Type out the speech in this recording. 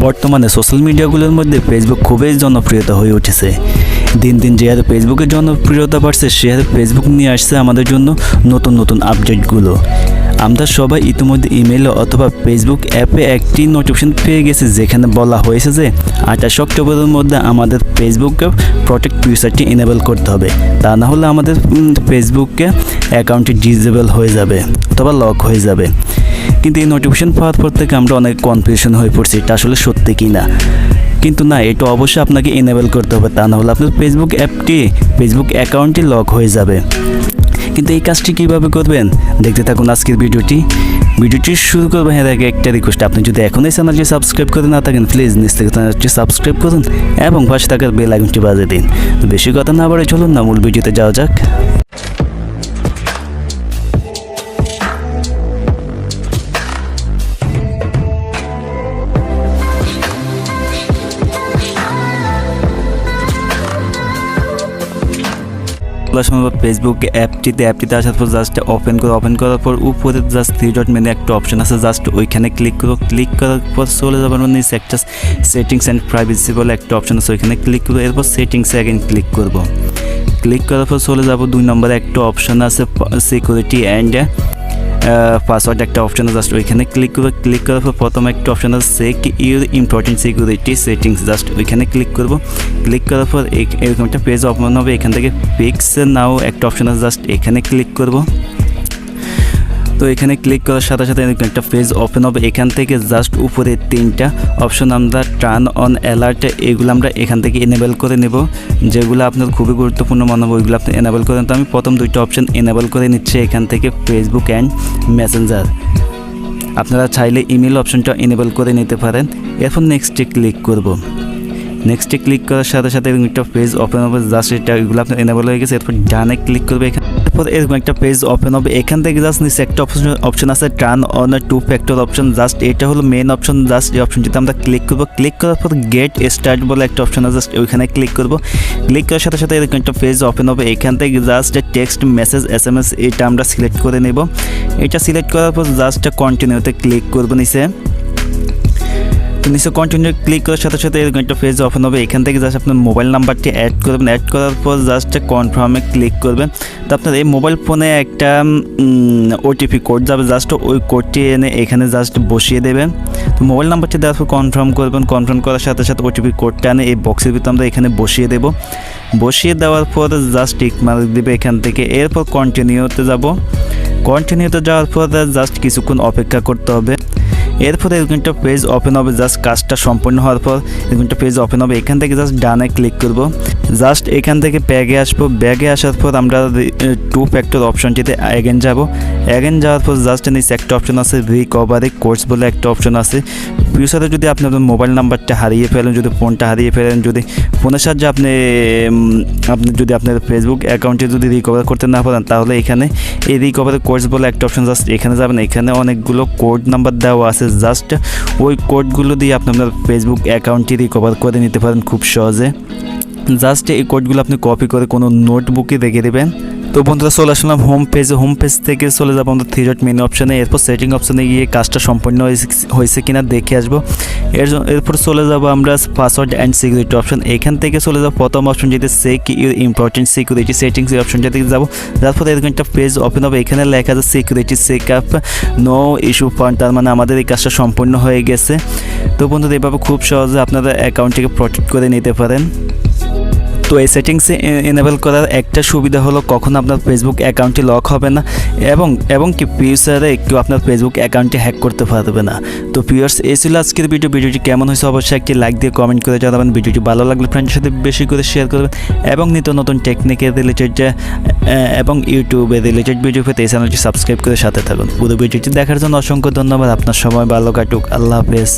বর্তমানে সোশ্যাল মিডিয়াগুলোর মধ্যে ফেসবুক খুবই জনপ্রিয়তা হয়ে উঠেছে। দিন দিন যে হারে ফেসবুকের জনপ্রিয়তা বাড়ছে সে হারে ফেসবুক নিয়ে আসছে আমাদের জন্য নতুন নতুন আপডেটগুলো। আমরা সবাই ইতিমধ্যে ইমেইল অথবা ফেসবুক অ্যাপে একটি নোটিফিকেশন পেয়ে গেছি যেখানে বলা হয়েছে যে 28 অক্টোবরের মধ্যে আমাদের ফেসবুকে প্রোটেক্ট ফিচারটি এনেবল করতে হবে, তা না হলে আমাদের ফেসবুকে অ্যাকাউন্টটি ডিসেবল হয়ে যাবে অথবা লক হয়ে যাবে। কিন্তু এই নোটিফিকেশন পাওয়ার পর থেকে আমরা অনেক কনফিউশন হয়ে পড়ছি এটা আসলে সত্যি কি না। কিন্তু না, এটা অবশ্যই আপনাকে এনেবল করতে হবে, তা না হলে আপনার ফেসবুক অ্যাকাউন্টটি লক হয়ে যাবে। কিন্তু এই কাজটি কীভাবে করবেন দেখতে থাকুন আজকের ভিডিওটি শুরু করবেন। হ্যাঁ, একটা রিকোয়েস্ট, আপনি যদি এখন এই চ্যানেলটি সাবস্ক্রাইব করে না থাকেন প্লিজ নিজ থেকে চ্যানেলটি সাবস্ক্রাইব করুন এবং পাশে থাকার বেল আইকনটি বাজিয়ে দিন। তো বেশি কথা না বলে চলুন না মূল ভিডিওতে যাওয়া যাক। ফেসবুক অ্যাপটিতে আসার পর জাস্ট ওপেন করার পর উপরে জাস্ট 3 ডট মেনু একটা অপশন আছে, জাস্ট ওইখানে ক্লিক করার পর চলে যাবার মানে একটা সেটিংস অ্যান্ড প্রাইভেসি বলে একটা অপশন আছে, ওইখানে ক্লিক করবো। এরপর সেটিংসে অ্যাগেন ক্লিক করার পর চলে যাব 2 নম্বরে একটা অপশন আছে সিকিউরিটি অ্যান্ড পাসওয়ার্ড একটা অপশন আছে, জাস্ট ওইখানে ক্লিক করার পর প্রথমে একটা অপশন আছে check your important security settings, just ওইখানে ক্লিক করার পর এরকম একটা পেজ ওপেন হবে। এখান থেকে ফিক্স নাও একটা অপশন আছে, জাস্ট এখানে ক্লিক করব। তো এখানে ক্লিক করার সাথে সাথে এরকম একটা পেজ ওপেন হবে। এখান থেকে জাস্ট উপরে 3টা অপশন আমরা টার্ন অন অ্যালার্ট এগুলো আমরা এখান থেকে এনেবল করে নেব, যেগুলো আপনার খুবই গুরুত্বপূর্ণ মনে হবে ওইগুলো আপনি এনেবল করেন। তো আমি প্রথম 2টা অপশন এনেবল করে নিচ্ছি এখান থেকে ফেসবুক অ্যান্ড মেসেঞ্জার। আপনারা চাইলে ইমেল অপশনটা এনেবল করে নিতে পারেন। এরপর নেক্সটে ক্লিক করব। নেক্সটে ক্লিক করার সাথে সাথে এরকম একটা পেজ ওপেন হবে, জাস্ট এগুলো আপনার এনেবল হয়ে গেছে। এরপর ডানে ক্লিক করবে, এরপর এরকম একটা পেজ ওপেন হবে। এখান থেকে জাস্ট নিচে একটা অপশন আছে turn on 2 factor option, just এটা হলো মেন অপশন। জাস্ট এই অপশনটিতে আমরা ক্লিক করার পর গেট স্টার্ট বলে একটা অপশন আছে, জাস্ট ওইখানে ক্লিক করার সাথে সাথে এরকম একটা পেজ ওপেন হবে। এখান থেকে জাস্ট টেক্সট মেসেজ SMS এটা আমরা সিলেক্ট করে নেব। এটা সিলেক্ট করার পর জাস্ট কন্টিনিউতে ক্লিক করবো নিচে কন্টিনিউ ক্লিক করার সাথে সাথে এরকম একটা পেজ ওপেন হবে। এখান থেকে জাস্ট আপনার মোবাইল নাম্বারটি অ্যাড করবেন, অ্যাড করার পর জাস্ট কনফার্মে ক্লিক করবেন। তো আপনার এই মোবাইল ফোনে একটা OTP কোড যাবে, জাস্ট ওই কোডটি এনে এখানে জাস্ট বসিয়ে দেবেন। তো মোবাইল নাম্বারটি দেওয়ার পর কনফার্ম করবেন, কনফার্ম করার সাথে সাথে OTP কোডটা এনে এই বক্সের ভিতরে আমরা এখানে বসিয়ে দেওয়ার পর জাস্ট টিক মার্ক দেবে এখান থেকে। এরপর কন্টিনিউতে যাওয়ার পর জাস্ট কিছুক্ষণ অপেক্ষা করতে হবে। এরপরে এরকম একটা পেজ ওপেন হবে, জাস্ট কাজটা সম্পূর্ণ হওয়ার পর এরকম একটা পেজ ওপেন হবে। এখান থেকে জাস্ট ডানে ক্লিক করব, জাস্ট এখান থেকে ব্যাগে আসবো। ব্যাগে আসার পর আমরা 2 ফ্যাক্টর অপশনটিতে অ্যাগেন যাওয়ার পর জাস্ট নিচে একটা অপশন আছে রিকভারি কোর্স বলে একটা অপশন আছে। ফিউচারে যদি আপনি আপনার মোবাইল নাম্বারটা হারিয়ে ফেলেন, যদি ফোনটা হারিয়ে ফেলেন, যদি ফোনের সাহায্যে আপনি যদি আপনার ফেসবুক অ্যাকাউন্টে যদি রিকভার করতে না পারেন, তাহলে এখানে এই রিকভারি কোর্স বলে একটা অপশন, জাস্ট এখানে যাবেন। এখানে অনেকগুলো কোড নাম্বার দেওয়া আছে, জাস্ট ওই কোডগুলো দিয়ে আপনি আপনার ফেসবুক অ্যাকাউন্টটি রিকভার করে নিতে পারেন খুব সহজে। জাস্ট এই কোডগুলো আপনি কপি করে কোনো নোটবুকে রেখে দেবেন। তো বন্ধুরা চলে আসলাম হোম পেজ থেকে চলে যাবো আমরা 3 ডট মেনু অপশানে। এরপর সেটিং অপশানে গিয়ে কাজটা সম্পূর্ণ হয়েছে কিনা দেখে আসবো। এরপর চলে যাবো আমরা পাসওয়ার্ড অ্যান্ড সিকিউরিটি অপশন। এখান থেকে চলে যাবো প্রথম অপশন যেটা check your important security settings, এই অপশনটা থেকে যাবো। তারপর এরকম একটা পেজ ওপেন হবে। এখানে লেখা আছে security checkup no issue found, তার মানে আমাদের এই কাজটা সম্পূর্ণ হয়ে গেছে। তো বন্ধুরা এভাবে খুব সহজে আপনারা অ্যাকাউন্টটিকে প্রোটেক্ট করে নিতে পারেন। তো এই সেটিংসে এনেবল করার একটা সুবিধা হলো কখনো আপনার ফেসবুক অ্যাকাউন্টটি লক হবে না এবং কি ফিউচারে কেউ আপনার ফেসবুক অ্যাকাউন্টটি হ্যাক করতে পারবে না। তো ভিউয়ার্স এই ছিল আজকের ভিডিওটি কেমন হয়েছে অবশ্যই একটি লাইক দিয়ে কমেন্ট করে জানাবেন। ভিডিওটি ভালো লাগলে ফ্রেন্ডের সাথে বেশি করে শেয়ার করবেন এবং নিত্য নতুন টেকনিকের রিলেটেড এবং ইউটিউবের রিলেটেড ভিডিও পেতে এই চ্যানেলটি সাবস্ক্রাইব করে সাথে থাকুন। পুরো ভিডিওটি দেখার জন্য অসংখ্য ধন্যবাদ। আপনার সময় ভালো কাটুক। আল্লাহ হাফেজ।